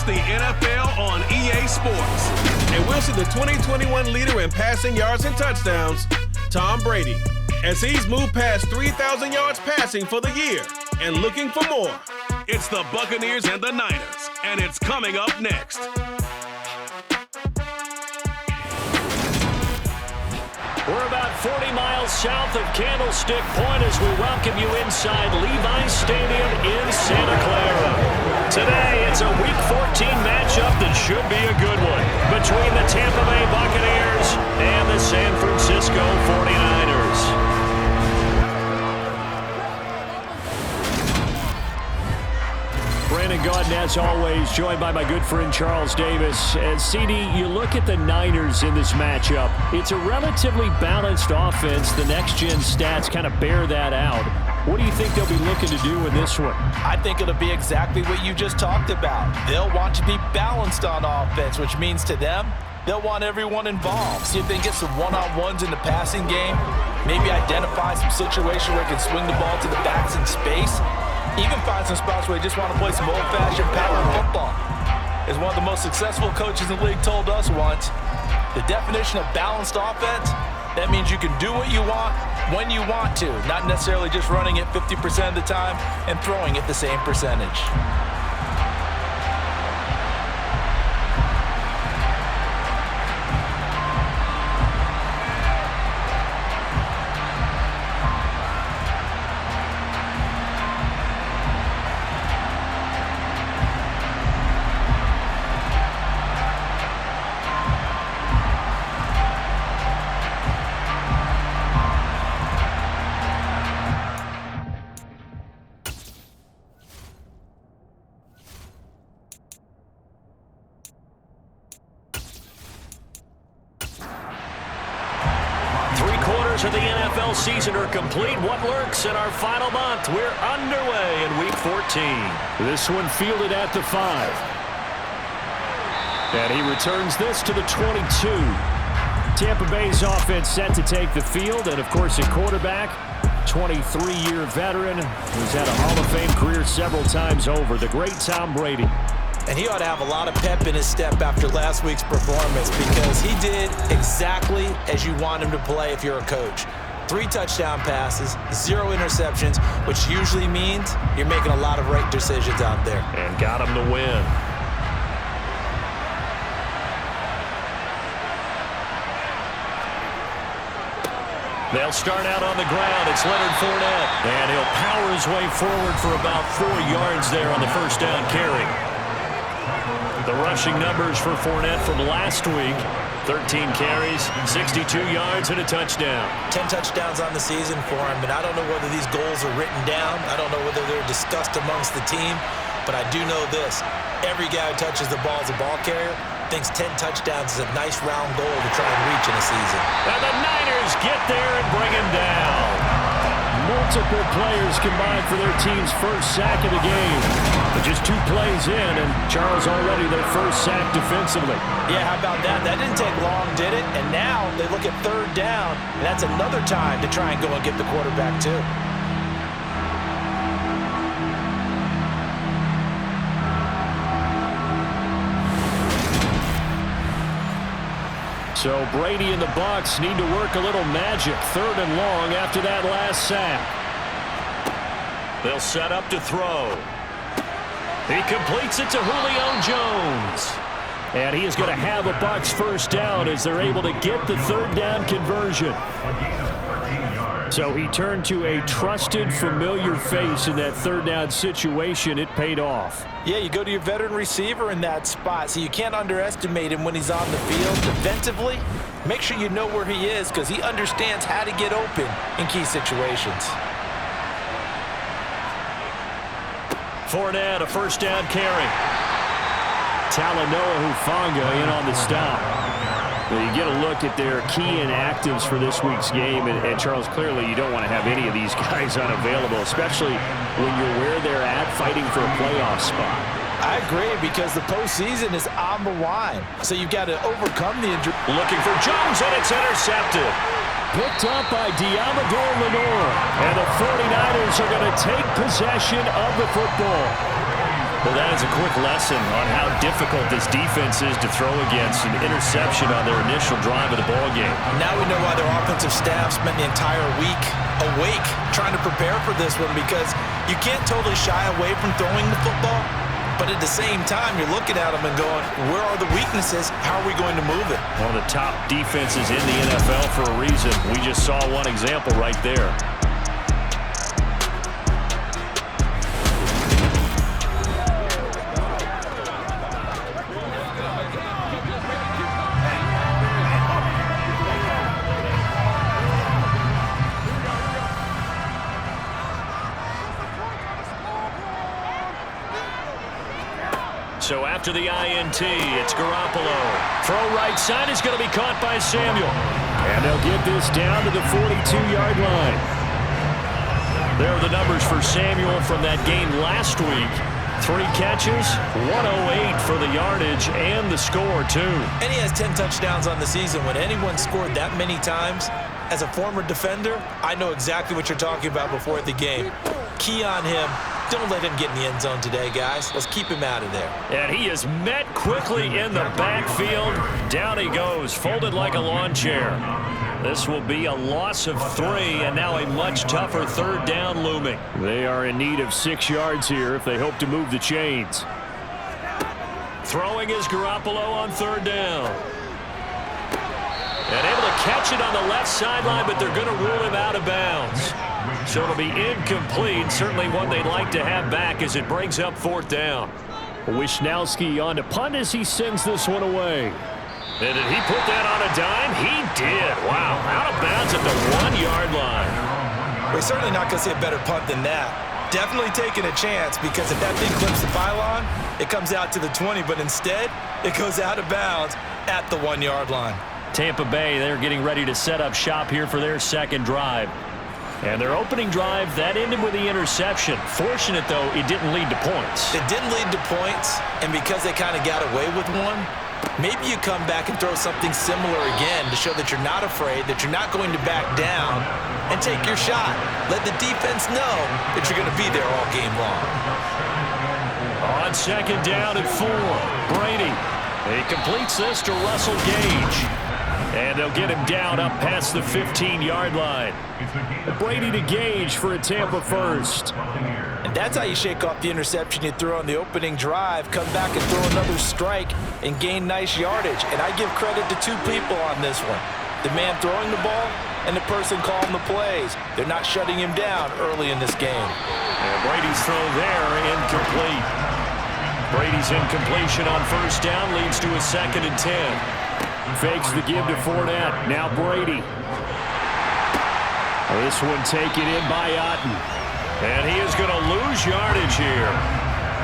It's the NFL on EA Sports. And we'll see the 2021 leader in passing yards and touchdowns, Tom Brady, as he's moved past 3,000 yards passing for the year and looking for more. It's the Buccaneers and the Niners, and it's coming up next. We're about 40 miles south of Candlestick Point as we welcome you inside Levi's Stadium in Santa Clara. Today, it's a Week 14 matchup that should be a good one between the Tampa Bay Buccaneers and the San Francisco 49ers. Brandon Gaudin, as always, joined by my good friend Charles Davis. And CD, you look at the Niners in this matchup. It's a relatively balanced offense. The next-gen stats kind of bear that out. What do you think they'll be looking to do in this one? I think it'll be exactly what you just talked about. They'll want to be balanced on offense, which means to them, they'll want everyone involved. See if they can get some one-on-ones in the passing game. Maybe identify some situations where they can swing the ball to the backs in space. Even find some spots where they just want to play some old-fashioned power football. As one of the most successful coaches in the league told us once, the definition of balanced offense, that means you can do what you want when you want to, not necessarily just running it 50% of the time and throwing it the same percentage. Of the NFL season are complete. What lurks in our final month? We're underway in Week 14. This one fielded at the 5. And he returns this to the 22. Tampa Bay's offense set to take the field. And, of course, a quarterback, 23-year veteran, who's had a Hall of Fame career several times over, the great Tom Brady. And he ought to have a lot of pep in his step after last week's performance because he did exactly as you want him to play if you're a coach. 3 touchdown passes, 0 interceptions, which usually means you're making a lot of right decisions out there. And got him to win. They'll start out on the ground. It's Leonard Fournette. And he'll power his way forward for about 4 yards there on the first down carry. The rushing numbers for Fournette from last week, 13 carries, 62 yards, and a touchdown. 10 touchdowns on the season for him, and I don't know whether these goals are written down. I don't know whether they're discussed amongst the team, but I do know this. Every guy who touches the ball as a ball carrier thinks 10 touchdowns is a nice round goal to try and reach in a season. And the Niners get there and bring him down. Multiple players combined for their team's first sack of the game. But just 2 plays in, and Charles already their first sack defensively. Yeah, how about that? That didn't take long, did it? And now they look at 3rd down, and that's another time to try and go and get the quarterback too. So Brady and the Bucs need to work a little magic. 3rd and long after that last sack. They'll set up to throw. He completes it to Julio Jones. And he is going to have a Bucs first down as they're able to get the 3rd down conversion. So he turned to a trusted, familiar face in that 3rd down situation. It paid off. Yeah, you go to your veteran receiver in that spot, so you can't underestimate him when he's on the field. Defensively, make sure you know where he is because he understands how to get open in key situations. Fournette, a first down carry. Talanoa Hufanga in on the stop. Well, you get a look at their key inactives for this week's game, and Charles, clearly you don't want to have any of these guys unavailable, especially when you're where they're at fighting for a playoff spot. I agree because the postseason is on the line, so you've got to overcome the injury. Looking for Jones, and it's intercepted. Picked up by Diamador Lenore, and the 49ers are going to take possession of the football. Well, that is a quick lesson on how difficult this defense is to throw against an interception on their initial drive of the ballgame. Now we know why their offensive staff spent the entire week awake trying to prepare for this one, because you can't totally shy away from throwing the football, but at the same time, you're looking at them and going, where are the weaknesses? How are we going to move it? One of the top defenses in the NFL for a reason. We just saw one example right there. So after the INT, it's Garoppolo. Throw right side is going to be caught by Samuel. And they'll get this down to the 42-yard line. There are the numbers for Samuel from that game last week. 3 catches, 108 for the yardage, and the score, too. And he has 10 touchdowns on the season. When anyone scored that many times, as a former defender, I know exactly what you're talking about before the game. Key on him. Don't let him get in the end zone today, guys. Let's keep him out of there. And he is met quickly in the backfield. Down he goes, folded like a lawn chair. This will be a loss of 3, and now a much tougher 3rd down looming. They are in need of 6 yards here if they hope to move the chains. Throwing is Garoppolo on 3rd down. And able to catch it on the left sideline, but they're going to rule him out of bounds. So it'll be incomplete. Certainly one they'd like to have back as it brings up 4th down. Wisnowski on to punt as he sends this one away. And did he put that on a dime? He did. Wow. Out of bounds at the 1-yard line. We're certainly not going to see a better punt than that. Definitely taking a chance, because if that thing clips the pylon, it comes out to the 20, but instead it goes out of bounds at the 1-yard line. Tampa Bay, they're getting ready to set up shop here for their 2nd drive. And their opening drive, that ended with the interception. Fortunate, though, it didn't lead to points. It didn't lead to points, and because they kind of got away with one, maybe you come back and throw something similar again to show that you're not afraid, that you're not going to back down, and take your shot. Let the defense know that you're going to be there all game long. On 2nd down and 4, Brady. He completes this to Russell Gage. And they'll get him down up past the 15-yard line. Brady to Gage for a Tampa first. And that's how you shake off the interception you threw on the opening drive. Come back and throw another strike and gain nice yardage. And I give credit to 2 people on this one. The man throwing the ball and the person calling the plays. They're not shutting him down early in this game. And Brady's throw there, incomplete. Brady's incompletion on 1st down leads to a 2nd and 10. Fakes the give to Fournette. Now Brady. This one taken in by Otten. And he is going to lose yardage here.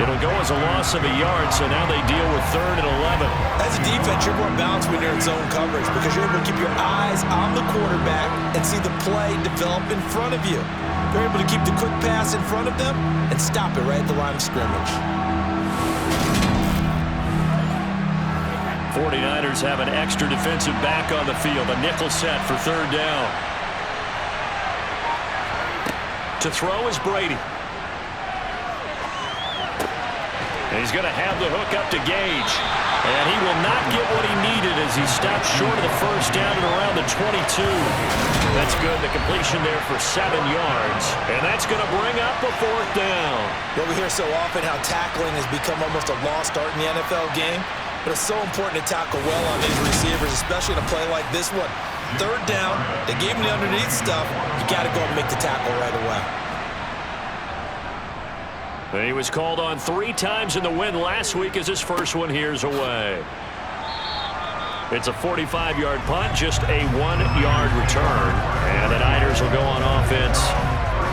It'll go as a loss of a yard, so now they deal with 3rd and 11. As a defense, you're more balanced when you're in zone coverage, because you're able to keep your eyes on the quarterback and see the play develop in front of you. You're able to keep the quick pass in front of them and stop it right at the line of scrimmage. 49ers have an extra defensive back on the field. A nickel set for 3rd down. To throw is Brady. And he's going to have the hook up to Gage. And he will not get what he needed as he stops short of the 1st down at around the 22. That's good. The completion there for 7 yards. And that's going to bring up a 4th down. Well, we hear so often how tackling has become almost a lost art in the NFL game. But it's so important to tackle well on these receivers, especially in a play like this one. 3rd down, they gave him the underneath stuff. You got to go and make the tackle right away. He was called on 3 times in the win last week as his first one here's away. It's a 45-yard punt, just a 1-yard return. And the Niners will go on offense,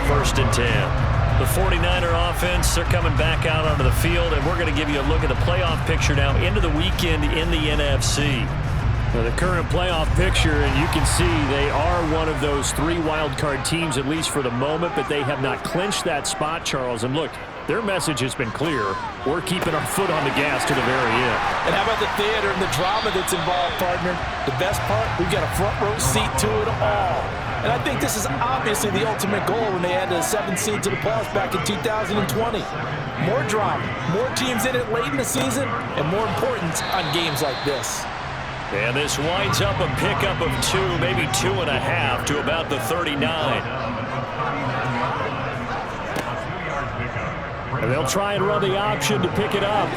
1st and 10. The 49er offense, they're coming back out onto the field, and we're going to give you a look at the playoff picture now into the weekend in the NFC. The current playoff picture, and you can see they are one of those 3 wildcard teams, at least for the moment, but they have not clinched that spot, Charles. And look, their message has been clear. We're keeping our foot on the gas to the very end. And how about the theater and the drama that's involved, partner? The best part, we've got a front row seat to it all. And I think this is obviously the ultimate goal when they added a 7th seed to the playoffs back in 2020. More drama, more teams in it late in the season, and more importance on games like this. And this winds up a pickup of 2, maybe 2.5 to about the 39. And they'll try and run the option to pick it up.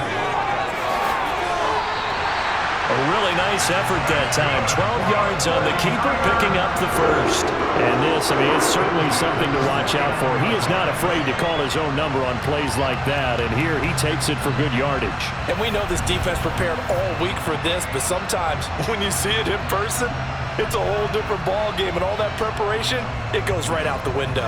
A really nice effort that time. 12 yards on the keeper, picking up the first. And this, I mean, it's certainly something to watch out for. He is not afraid to call his own number on plays like that. And here he takes it for good yardage. And we know this defense prepared all week for this, but sometimes when you see it in person, it's a whole different ball game. And all that preparation, it goes right out the window.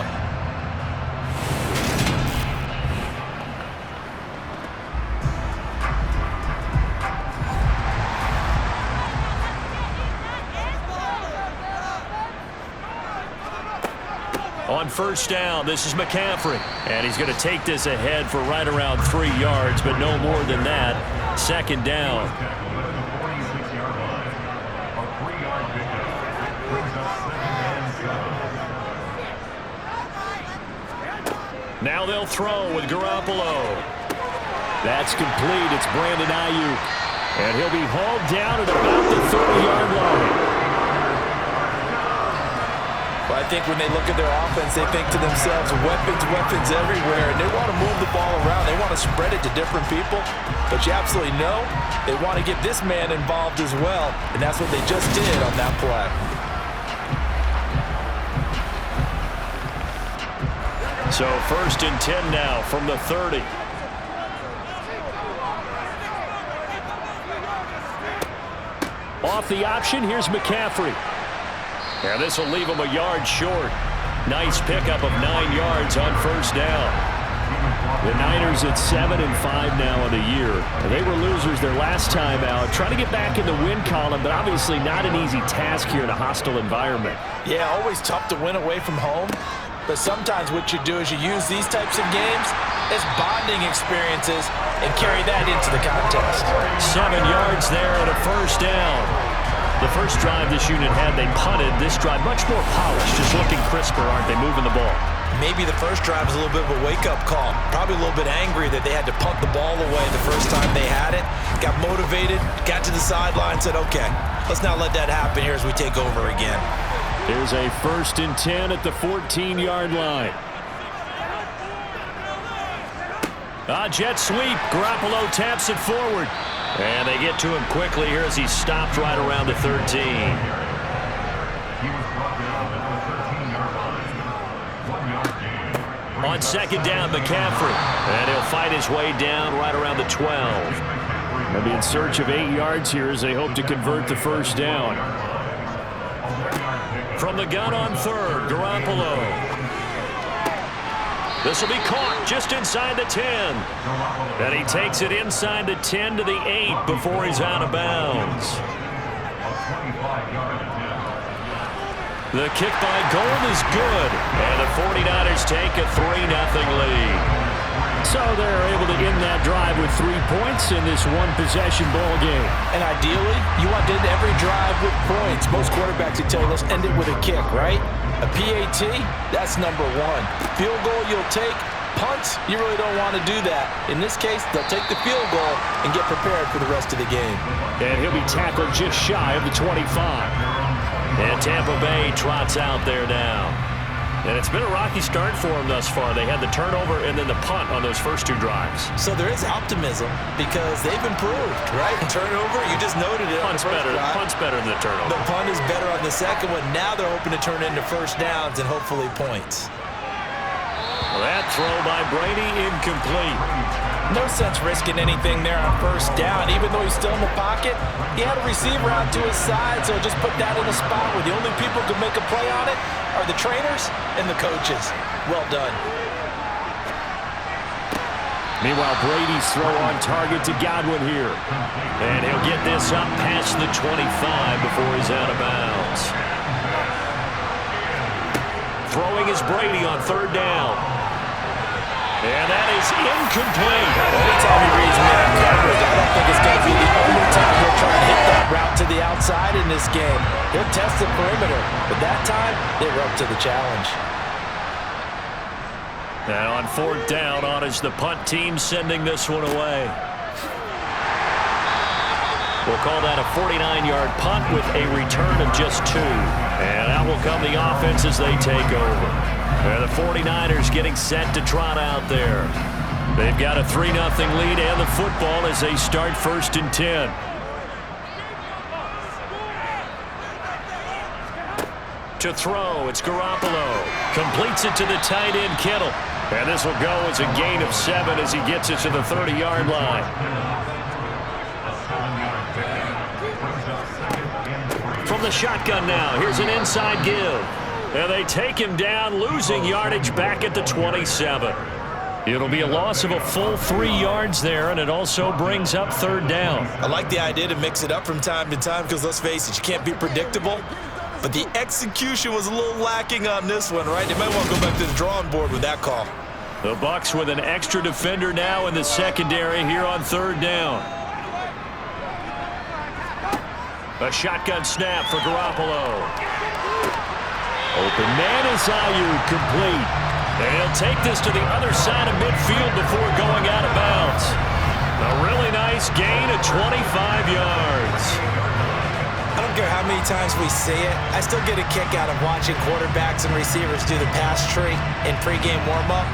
On first down, this is McCaffrey. And he's going to take this ahead for right around 3 yards, but no more than that. Second down. Now they'll throw with Garoppolo. That's complete. It's Brandon Ayuk. And he'll be hauled down at about the 30-yard line. But I think when they look at their offense, they think to themselves, weapons everywhere, and they want to move the ball around. They want to spread it to different people, but you absolutely know they want to get this man involved as well, and that's what they just did on that play. So 1st and 10 now from the 30. Off the option, here's McCaffrey. And this will leave him a yard short. Nice pickup of 9 yards on first down. The Niners at 7-5 now in the year. They were losers their last time out. Trying to get back in the win column, but obviously not an easy task here in a hostile environment. Yeah, always tough to win away from home. But sometimes what you do is you use these types of games as bonding experiences and carry that into the contest. 7 yards there and a first down. The first drive this unit had, they punted. This drive, much more polished, just looking crisper, aren't they, moving the ball? Maybe the first drive was a little bit of a wake-up call. Probably a little bit angry that they had to punt the ball away the first time they had it. Got motivated, got to the sideline, said, okay, let's not let that happen here as we take over again. Here's a 1st and 10 at the 14-yard line. Jet sweep. Garoppolo taps it forward. And they get to him quickly here as he's stopped right around the 13. On second down, McCaffrey. And he'll fight his way down right around the 12. They'll be in search of 8 yards here as they hope to convert the first down. From the gun on third, Garoppolo. This will be caught just inside the 10. And he takes it inside the 10 to the 8 before he's out of bounds. The kick by Gold is good. And the 49ers take a 3-0 lead. So they're able to end that drive with 3 points in this one-possession ball game. And ideally, you want to end every drive with points. Most quarterbacks would tell you, let's end it with a kick, right? A PAT, that's number 1. Field goal you'll take. Punts, you really don't want to do that. In this case, they'll take the field goal and get prepared for the rest of the game. And he'll be tackled just shy of the 25. And Tampa Bay trots out there now. And it's been a rocky start for them thus far. They had the turnover and then the punt on those first 2 drives. So there is optimism because they've improved, right? Turnover, you just noted it. Punt's better than the turnover. The punt is better on the second one. Now they're hoping to turn into first downs and hopefully points. Well, that throw by Brady incomplete. No sense risking anything there on first down. Even though he's still in the pocket, he had a receiver out to his side, so just put that in a spot where the only people who can make a play on it are the trainers and the coaches. Well done. Meanwhile, Brady's throw on target to Godwin here. And he'll get this up past the 25 before he's out of bounds. Throwing is Brady on third down. And that is incomplete. Anytime he reads man coverage, I don't think it's going to be the only time he'll try to hit that route to the outside in this game. He'll test the perimeter, but that time, they were up to the challenge. Now on fourth down, on is the punt team sending this one away. We'll call that a 49-yard punt with a return of just 2. And out will come the offense as they take over. And the 49ers getting set to trot out there. They've got a 3-0 lead and the football as they start 1st and 10. To throw, it's Garoppolo. Completes it to the tight end, Kittle. And this will go as a gain of 7 as he gets it to the 30-yard line. From the shotgun now, here's an inside give. And they take him down, losing yardage back at the 27. It'll be a loss of a full 3 yards there, and it also brings up 3rd down. I like the idea to mix it up from time to time because, let's face it, you can't be predictable. But the execution was a little lacking on this one, right? They might want to go back to the drawing board with that call. The Bucs with an extra defender now in the secondary here on 3rd down. A shotgun snap for Garoppolo. Open man is Ayuk, complete. And he'll take this to the other side of midfield before going out of bounds. A really nice gain of 25 yards. I don't care how many times we see it. I still get a kick out of watching quarterbacks and receivers do the pass tree in pregame warm-up.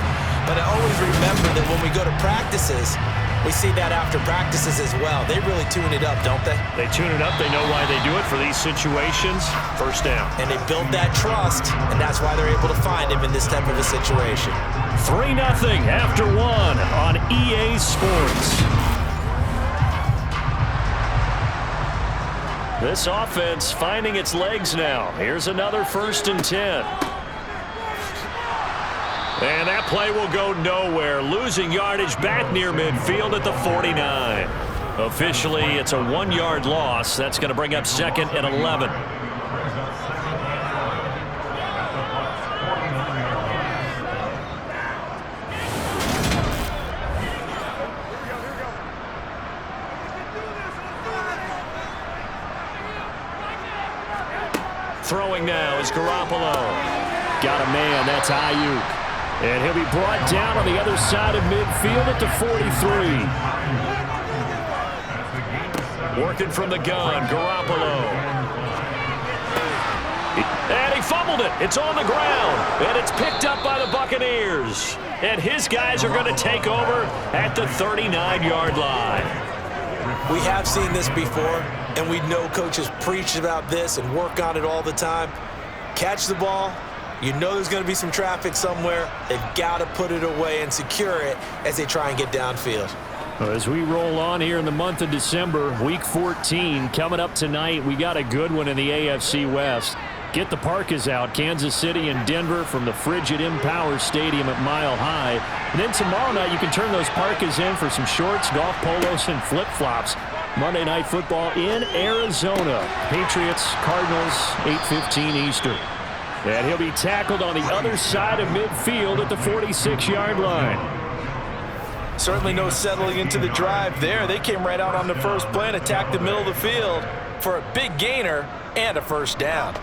But I always remember that when we go to practices, we see that after practices as well. They really tune it up, don't they? They tune it up. They know why they do it for these situations. 1st down. And they build that trust, and that's why they're able to find him in this type of a situation. 3-0 after 1 on EA Sports. This offense finding its legs now. Here's another 1st and 10. And that play will go nowhere, losing yardage back near midfield at the 49. Officially, it's a 1-yard loss. That's going to bring up 2nd and 11. Throwing now is Garoppolo. Got a man, that's Ayuk. And he'll be brought down on the other side of midfield at the 43. Working from the gun, Garoppolo. And he fumbled it. It's on the ground. And it's picked up by the Buccaneers. And his guys are going to take over at the 39-yard line. We have seen this before, and we know coaches preach about this and work on it all the time. Catch the ball. You know there's going to be some traffic somewhere. They've got to put it away and secure it as they try and get downfield. As we roll on here in the month of December, Week 14 coming up tonight, we got a good one in the AFC West. Get the parkas out, Kansas City and Denver from the frigid Empower Stadium at Mile High. And then tomorrow night you can turn those parkas in for some shorts, golf polos, and flip-flops. Monday Night Football in Arizona. Patriots, Cardinals, 8:15 Eastern. And he'll be tackled on the other side of midfield at the 46-yard line. Certainly no settling into the drive there. They came right out on the first play and attacked the middle of the field for a big gainer and a 1st down.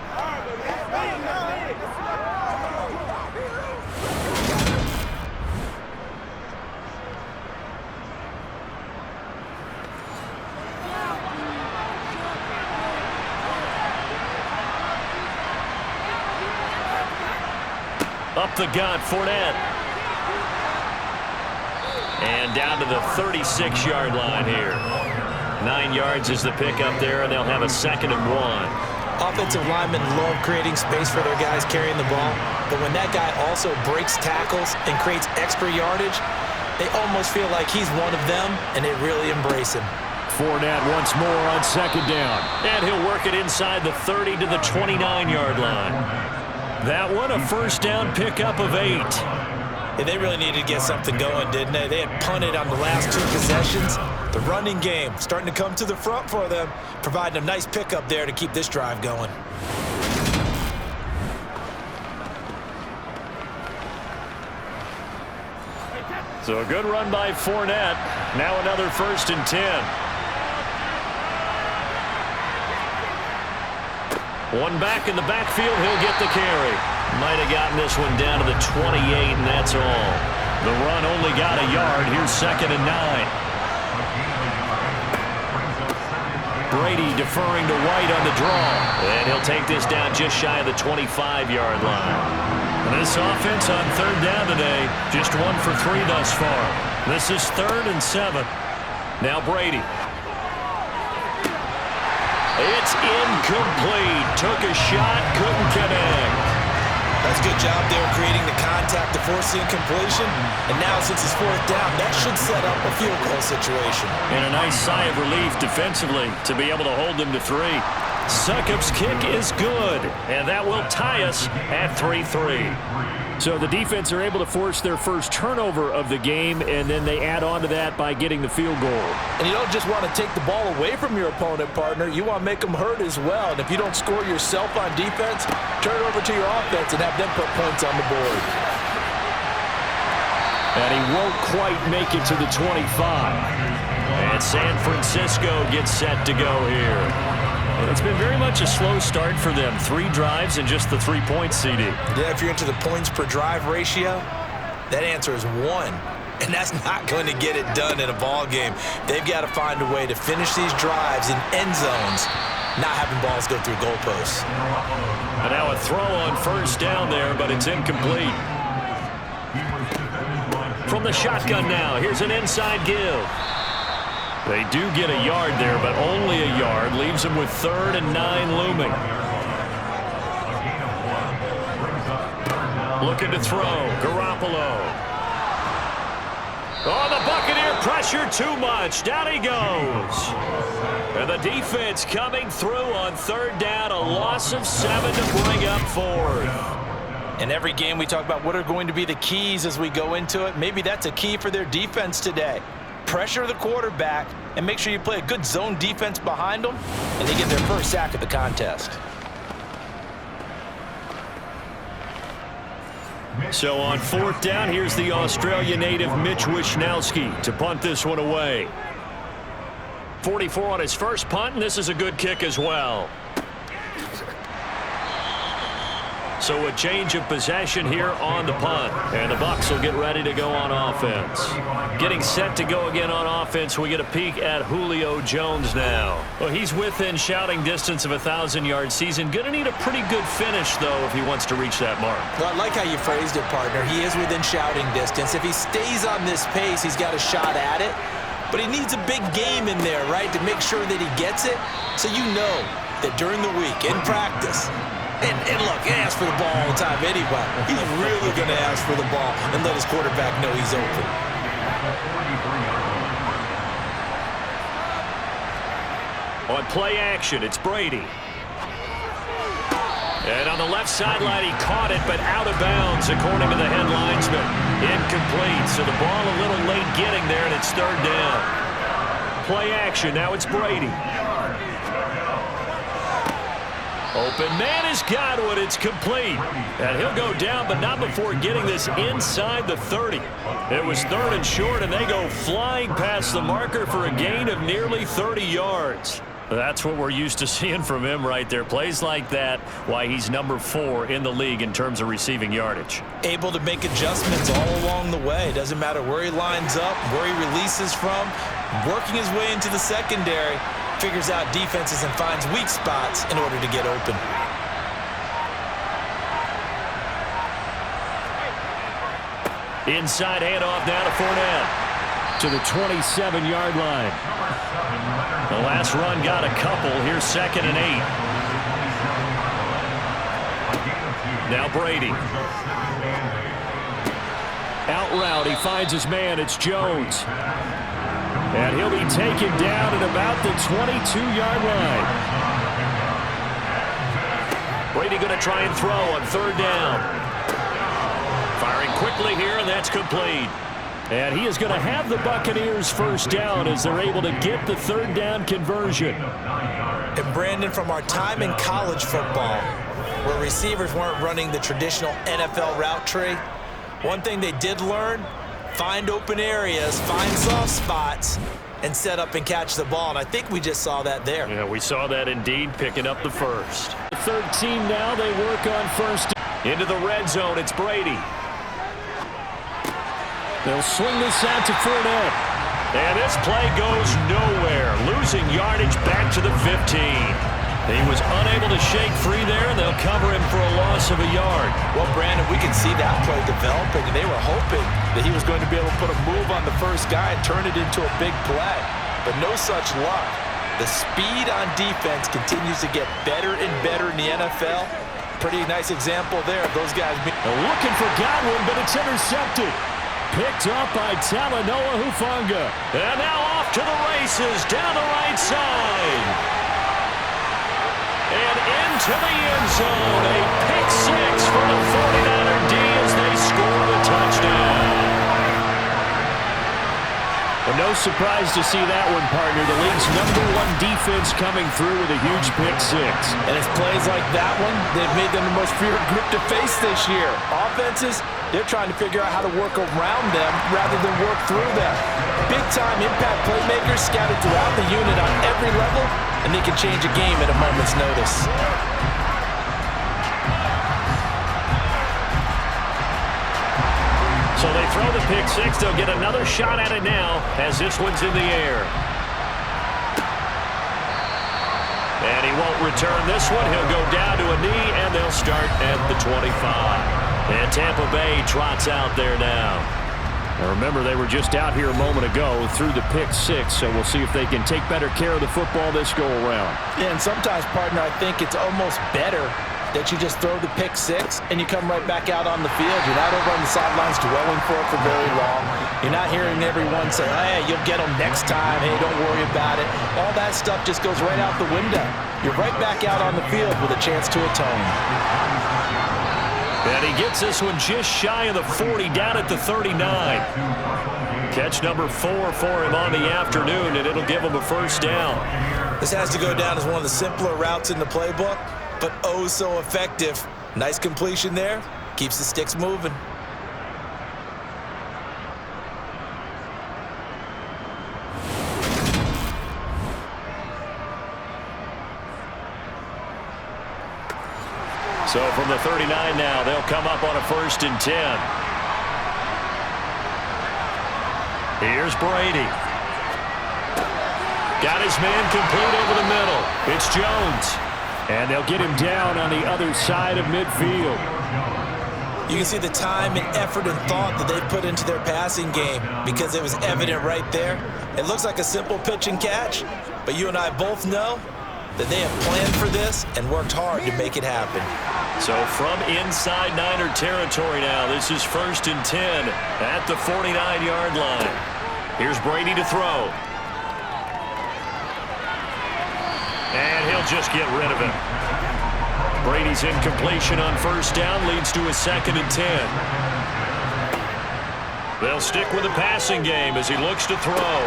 Up the gut, Fournette. And down to the 36-yard line here. 9 yards is the pickup there, and they'll have a 2nd and 1. Offensive linemen love creating space for their guys carrying the ball, but when that guy also breaks tackles and creates extra yardage, they almost feel like he's one of them, and they really embrace him. Fournette once more on 2nd down. And he'll work it inside the 30 to the 29-yard line. That one, a 1st down pickup of 8. Yeah, they really needed to get something going, didn't they? They had punted on the last 2 possessions. The running game starting to come to the front for them, providing a nice pickup there to keep this drive going. So a good run by Fournette. Now another 1st and 10. One back in the backfield, he'll get the carry. Might have gotten this one down to the 28, and that's all. The run only got a yard. Here's 2nd and 9. Brady deferring to White on the draw. And he'll take this down just shy of the 25-yard line. And this offense on 3rd down today, just 1 for 3 thus far. This is 3rd and 7. Now Brady. It's incomplete. Took a shot, couldn't connect. That's a good job there creating the contact to force the incompletion. And now since it's 4th down, that should set up a field goal situation. And a nice sigh of relief defensively to be able to hold them to 3. Succop's kick is good, and that will tie us at 3-3. So the defense are able to force their first turnover of the game, and then they add on to that by getting the field goal. And you don't just want to take the ball away from your opponent, partner. You want to make them hurt as well. And if you don't score yourself on defense, turn it over to your offense and have them put points on the board. And he won't quite make it to the 25. And San Francisco gets set to go here. It's been very much a slow start for them. 3 drives and just the 3 points, CD. Yeah, if you're into the points per drive ratio, that answer is 1. And that's not going to get it done in a ball game. They've got to find a way to finish these drives in end zones, not having balls go through goalposts. And now a throw on 1st down there, but it's incomplete. From the shotgun now, here's an inside give. They do get a yard there, but only a yard. Leaves them with 3rd and 9 looming. Looking to throw. Garoppolo. Oh, the Buccaneer pressure too much. Down he goes. And the defense coming through on 3rd down. A loss of 7 to bring up 4th. In every game we talk about what are going to be the keys as we go into it. Maybe that's a key for their defense today. Pressure the quarterback and make sure you play a good zone defense behind them, and they get their first sack of the contest. So on 4th down, here's the Australia native Mitch Wishnowsky to punt this one away. 44 on his first punt, and this is a good kick as well. So a change of possession here on the punt. And the Bucs will get ready to go on offense. Getting set to go again on offense, we get a peek at Julio Jones now. Well, he's within shouting distance of a 1,000-yard season. Going to need a pretty good finish, though, if he wants to reach that mark. Well, I like how you phrased it, partner. He is within shouting distance. If he stays on this pace, he's got a shot at it. But he needs a big game in there, right, to make sure that he gets it. So you know that during the week, in practice, and look, he asks for the ball all the time anyway. He's really going to ask for the ball and let his quarterback know he's open. On play action, it's Brady. And on the left sideline, he caught it, but out of bounds, according to the head linesman. Incomplete, so the ball a little late getting there, and it's 3rd down. Play action, now it's Brady. Open man has got one. It's complete. And he'll go down, but not before getting this inside the 30. It was 3rd and short, and they go flying past the marker for a gain of nearly 30 yards. That's what we're used to seeing from him right there. Plays like that, why he's number 4 in the league in terms of receiving yardage. Able to make adjustments all along the way. Doesn't matter where he lines up, where he releases from. Working his way into the secondary. Figures out defenses and finds weak spots in order to get open. Inside handoff now to Fournette. To the 27-yard line. The last run got a couple. Here's 2nd and 8. Now Brady. Out route, he finds his man. It's Jones. And he'll be taken down at about the 22-yard line. Brady going to try and throw on 3rd down. Firing quickly here, and that's complete. And he is going to have the Buccaneers first down as they're able to get the 3rd down conversion. And Brandon, from our time in college football, where receivers weren't running the traditional NFL route tree, one thing they did learn, find open areas, find soft spots, and set up and catch the ball. And I think we just saw that there. Yeah, we saw that indeed, picking up the first. 13 now, they work on first. Into the red zone, it's Brady. They'll swing this out to Fournette. And this play goes nowhere. Losing yardage back to the 15. He was unable to shake free there, and they'll cover him for a loss of a yard. Well, Brandon, we can see that play developing, and they were hoping that he was going to be able to put a move on the first guy and turn it into a big play. But no such luck. The speed on defense continues to get better and better in the NFL. Pretty nice example there of those guys. Looking for Godwin, but it's intercepted. Picked up by Talanoa Hufanga. And now off to the races down the right side. And into the end zone. A pick six for the 49er D as they score the touchdown. Well, no surprise to see that one, partner. The league's #1 defense coming through with a huge pick six. And it's plays like that one they've made them the most feared group to face this year. Offenses, they're trying to figure out how to work around them rather than work through them. Big-time impact playmakers scattered throughout the unit on every level, and they can change a game at a moment's notice. So they throw the pick six. They'll get another shot at it now as this one's in the air. And he won't return this one. He'll go down to a knee, and they'll start at the 25. And Tampa Bay trots out there now. Now remember, they were just out here a moment ago through the pick six, so we'll see if they can take better care of the football this go-around. Yeah, and sometimes, partner, I think it's almost better that you just throw the pick six and you come right back out on the field. You're not over on the sidelines dwelling for it for very long. You're not hearing everyone say, hey, you'll get them next time. Hey, don't worry about it. All that stuff just goes right out the window. You're right back out on the field with a chance to atone. And he gets this one just shy of the 40, down at the 39. Catch number 4 for him on the afternoon, and it'll give him a first down. This has to go down as one of the simpler routes in the playbook, but oh so effective. Nice completion there. Keeps the sticks moving. So from the 39 now, they'll come up on a 1st and 10. Here's Brady. Got his man complete over the middle. It's Jones. And they'll get him down on the other side of midfield. You can see the time and effort and thought that they put into their passing game because it was evident right there. It looks like a simple pitch and catch, but you and I both know that they have planned for this and worked hard to make it happen. So from inside Niner territory now, this is 1st and 10 at the 49-yard line. Here's Brady to throw. And he'll just get rid of it. Brady's incompletion on 1st down leads to a 2nd and 10. They'll stick with the passing game as he looks to throw.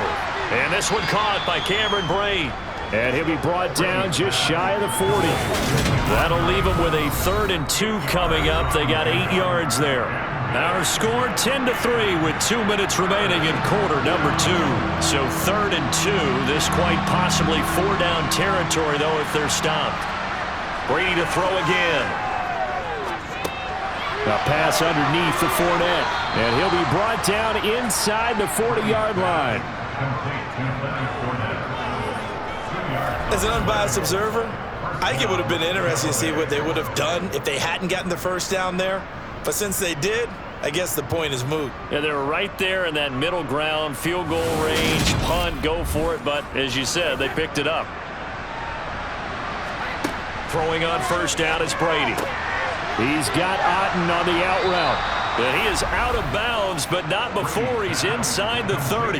And this one caught by Cameron Brate. And he'll be brought down just shy of the 40. That'll leave him with a 3rd and 2 coming up. They got 8 yards there. Our score 10-3 with 2 minutes remaining in quarter number 2. So 3rd and 2. This quite possibly 4-down territory, though, if they're stopped. Brady to throw again. A pass underneath for Fournette. And he'll be brought down inside the 40-yard line. As an unbiased observer, I think it would have been interesting to see what they would have done if they hadn't gotten the 1st down there. But since they did, I guess the point is moot. Yeah, they were right there in that middle ground, field goal range, punt, go for it. But as you said, they picked it up. Throwing on 1st down is Brady. He's got Otten on the out route. And he is out of bounds, but not before he's inside the 30.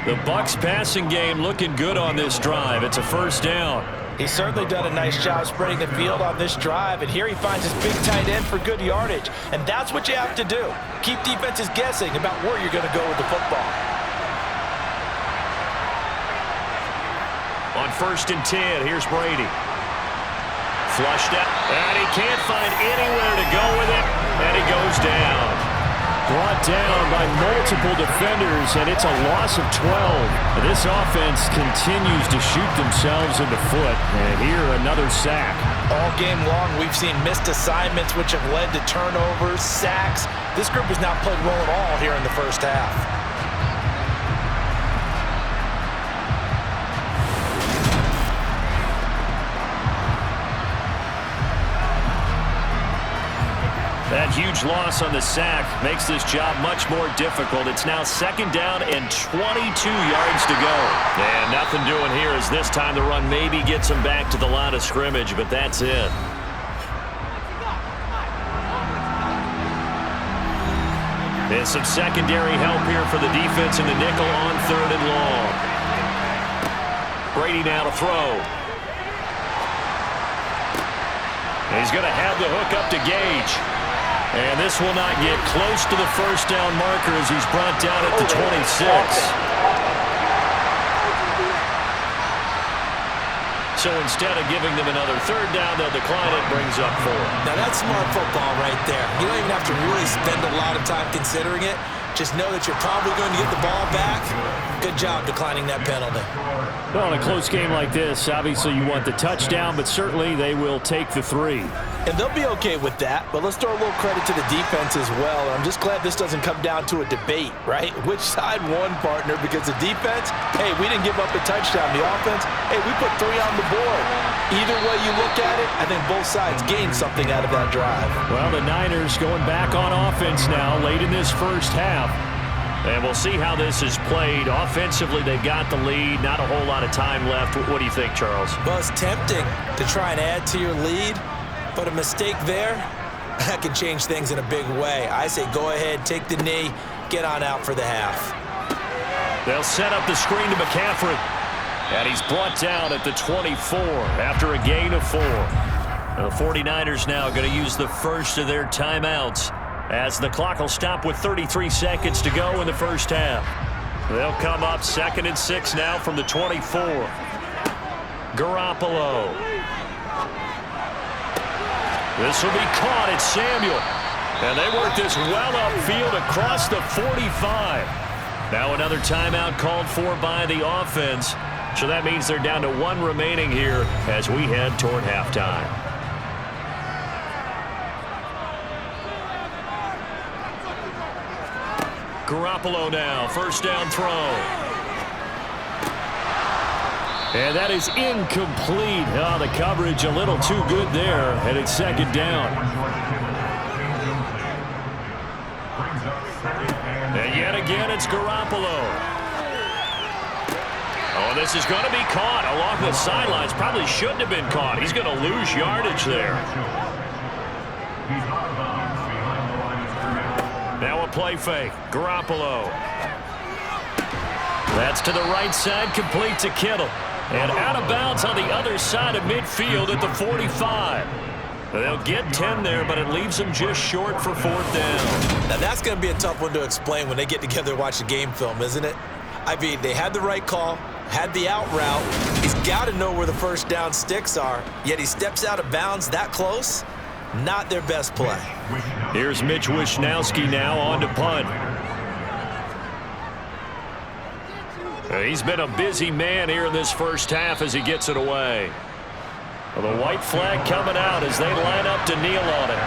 The Bucs passing game looking good on this drive. It's a 1st down. He's certainly done a nice job spreading the field on this drive, and here he finds his big tight end for good yardage. And that's what you have to do. Keep defenses guessing about where you're going to go with the football. On 1st and 10, here's Brady. Flushed out, and he can't find anywhere to go with it, and he goes down. brought down by multiple defenders, and it's a loss of 12. This offense continues to shoot themselves in the foot, and here another sack. All game long, we've seen missed assignments, which have led to turnovers, sacks. This group has not played well at all here in the first half. That huge loss on the sack makes this job much more difficult. It's now second down and 22 yards to go. And nothing doing here as this time the run maybe gets them back to the line of scrimmage, but that's it. And some secondary help here for the defense in the nickel on third and long. Brady now to throw. He's going to have the hook up to Gage. And this will not get close to the first down marker as he's brought down at the 26. So instead of giving them another third down, they'll decline it, brings up 4. Now that's smart football right there. You don't even have to really spend a lot of time considering it. Just know that you're probably going to get the ball back. Good job declining that penalty. Well, in a close game like this, obviously you want the touchdown, but certainly they will take the 3. And they'll be okay with that, but let's throw a little credit to the defense as well. And I'm just glad this doesn't come down to a debate, right? Which side won, partner? Because the defense, hey, we didn't give up a touchdown. The offense, hey, we put 3 on the board. Either way you look at it, I think both sides gained something out of that drive. Well, the Niners going back on offense now late in this first half. And we'll see how this is played. Offensively, they've got the lead. Not a whole lot of time left. What do you think, Charles? Well, it's tempting to try and add to your lead. But a mistake there, that can change things in a big way. I say go ahead, take the knee, get on out for the half. They'll set up the screen to McCaffrey. And he's brought down at the 24 after a gain of 4. The 49ers now going to use the first of their timeouts as the clock will stop with 33 seconds to go in the first half. They'll come up 2nd and 6 now from the 24. Garoppolo. This will be caught at Samuel. And they work this well upfield across the 45. Now another timeout called for by the offense. So that means they're down to 1 remaining here as we head toward halftime. Garoppolo now, first down throw. And that is incomplete. Oh, the coverage a little too good there, and it's second down. And yet again, it's Garoppolo. Oh, this is going to be caught along the sidelines. Probably shouldn't have been caught. He's going to lose yardage there. Now a play fake. Garoppolo. That's to the right side, complete to Kittle. And out of bounds on the other side of midfield at the 45. They'll get 10 there, but it leaves them just short for 4th down. Now that's going to be a tough one to explain when they get together and watch the game film, isn't it? I mean, they had the right call, had the out route. He's got to know where the first down sticks are, yet he steps out of bounds that close. Not their best play. Here's Mitch Wishnowski now on to punt. He's been a busy man here in this first half as he gets it away. Well, the white flag coming out as they line up to kneel on it.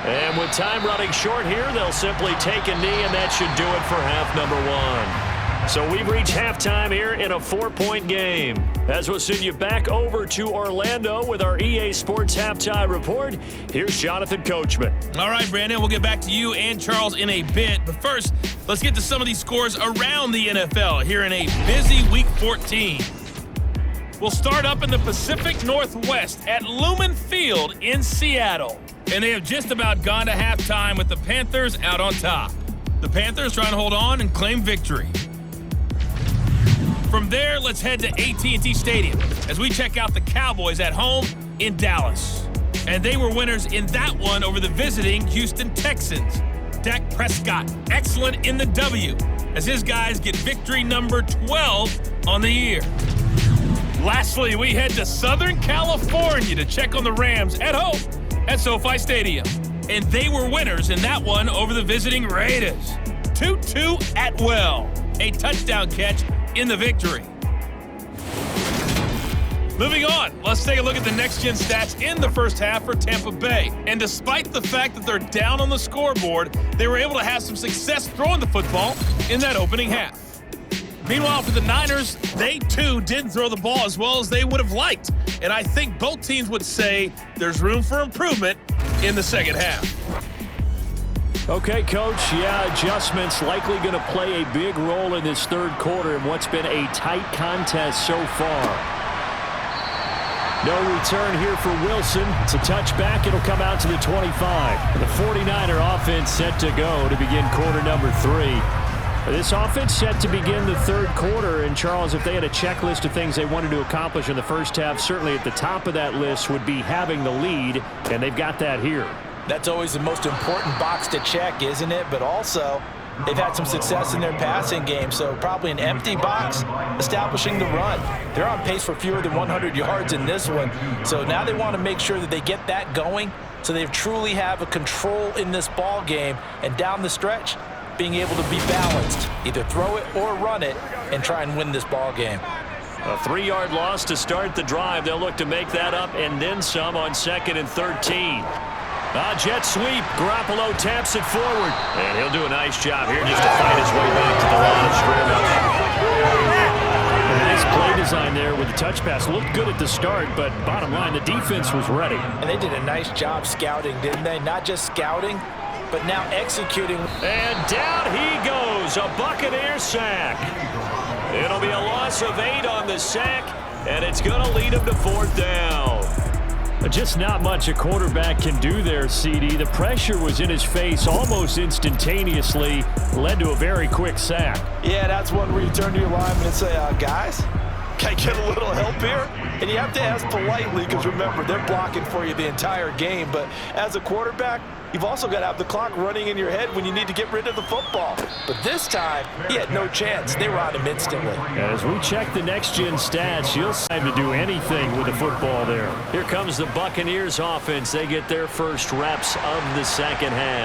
And with time running short here, they'll simply take a knee, and that should do it for half number 1. So we've reached halftime here in a 4-point game. As we'll send you back over to Orlando with our EA Sports Halftime Report, here's Jonathan Coachman. All right, Brandon, we'll get back to you and Charles in a bit. But first, let's get to some of these scores around the NFL here in a busy Week 14. We'll start up in the Pacific Northwest at Lumen Field in Seattle. And they have just about gone to halftime with the Panthers out on top. The Panthers trying to hold on and claim victory. From there, let's head to AT&T Stadium as we check out the Cowboys at home in Dallas. And they were winners in that one over the visiting Houston Texans. Dak Prescott, excellent in the W, as his guys get victory number 12 on the year. Lastly, we head to Southern California to check on the Rams at home at SoFi Stadium. And they were winners in that one over the visiting Raiders. 2-2 at Well. A touchdown catch in the victory. Moving on, let's take a look at the next-gen stats in the first half for Tampa Bay. And despite the fact that they're down on the scoreboard, they were able to have some success throwing the football in that opening half. Meanwhile, for the Niners, they too didn't throw the ball as well as they would have liked. And I think both teams would say there's room for improvement in the second half. Okay, Coach, adjustments likely going to play a big role in this third quarter in what's been a tight contest so far. No return here for Wilson. It's a touchback. It'll come out to the 25. The 49er offense set to go to begin quarter number 3. This offense set to begin the third quarter. And, Charles, if they had a checklist of things they wanted to accomplish in the first half, certainly at the top of that list would be having the lead, and they've got that here. That's always the most important box to check, isn't it? But also, they've had some success in their passing game, so probably an empty box establishing the run. They're on pace for fewer than 100 yards in this one, so now they want to make sure that they get that going so they truly have a control in this ball game, and down the stretch, being able to be balanced, either throw it or run it, and try and win this ball game. A 3-yard loss to start the drive. They'll look to make that up and then some on 2nd and 13. Jet sweep. Garoppolo taps it forward. And he'll do a nice job here just to fight his way back to the line of scrimmage. A nice play design there with the touch pass. Looked good at the start, but bottom line, the defense was ready. And they did a nice job scouting, didn't they? Not just scouting, but now executing. And down he goes. A Buccaneer sack. It'll be a loss of 8 on the sack, and it's going to lead him to 4th down. Just not much a quarterback can do there, CD. The pressure was in his face almost instantaneously, led to a very quick sack. Yeah, that's one where you turn to your lineman and say, guys, can I get a little help here? And you have to ask politely because, remember, they're blocking for you the entire game. But as a quarterback, you've also got to have the clock running in your head when you need to get rid of the football. But this time, he had no chance. They were on him instantly. As we check the next-gen stats, you'll see him to do anything with the football there. Here comes the Buccaneers offense. They get their first reps of the second half.